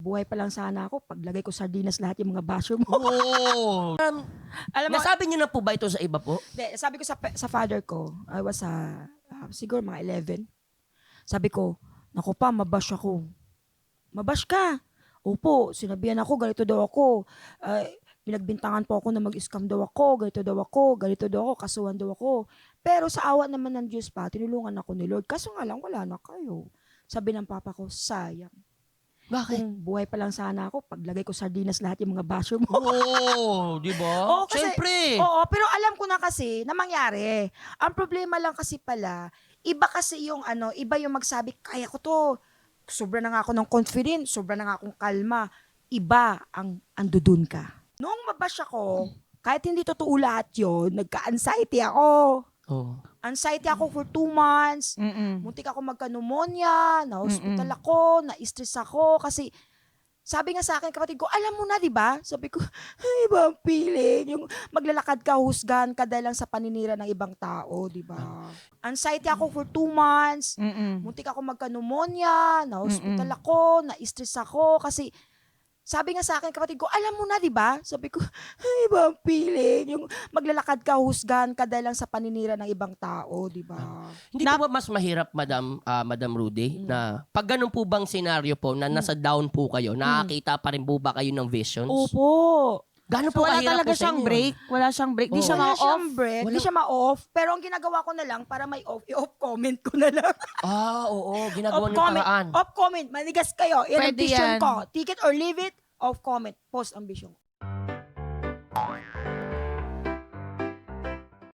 buhay pa lang sana ako, paglagay ko sardinas lahat yung mga basher mo. Oh. Alam mo, Nasabi niyo na po ba ito sa iba po? sabi ko sa father ko, I was siguro mga 11. Sabi ko, naku pa, mabash ako. Mabash ka. Opo, sinabihan ako, ganito daw ako. Pinagbintangan po ako na mag-scam daw ako, ganito daw ako, kasuhan daw ako. Pero sa awa naman ng Diyos pa, tinulungan ako ni Lord. Kaso nga lang, wala na kayo. Sabi ng papa ko, sayang. Bakit? Kung buhay pa lang sana ako, paglagay ko sardinas lahat yung mga basher mo. Oh, di ba? Oo, kasi- Siyempre. Oo, pero alam ko na kasi na mangyari. Ang problema lang kasi pala, iba kasi yung iba yung magsabi, kaya ko to. Sobra na nga ako ng confidence, sobra na nga akong kalma. Iba ang andudun ka. Noong mabash ako, kahit hindi totoo lahat yun, nagka-anxiety ako. Oh. Anxiety ako for 2 months. Muntik ako magka-pneumonia, na-hospital ako, na-stress ako kasi sabi nga sa akin kapatid ko, alam mo na 'di ba? Sabi ko, ay iba ang feeling, yung maglalakad ka, husgahan ka dahil lang sa paninira ng ibang tao, 'di ba? Anxiety ako for 2 months. Muntik ako magka-pneumonia, na-hospital ako, na-stress ako kasi sabi nga sa akin kapatid ko, alam mo na 'di ba? Sabi ko, ay iba ang feeling, yung maglalakad ka, husgahan ka dahil lang sa paninira ng ibang tao, 'di ba? Hindi po ba mas mahirap, Madam Rudy, na pag ganun po bang senaryo po na nasa down po kayo, nakakita pa rin po ba kayo ng visions? Opo. Gano'n So, po wala kahirap talaga po sa siyang inyo? break. Wala siyang break. Di Oo. siya Wala ma-off. siyang break, Wala. di siya ma-off. Pero ang ginagawa ko na lang para may off, i-off comment ko na lang. Oo, ginagawa Off niyo comment, paraan. off comment, manigas kayo. Yan ang Pwede vision yan. ko. Take it or leave it, off comment, post ang vision ko.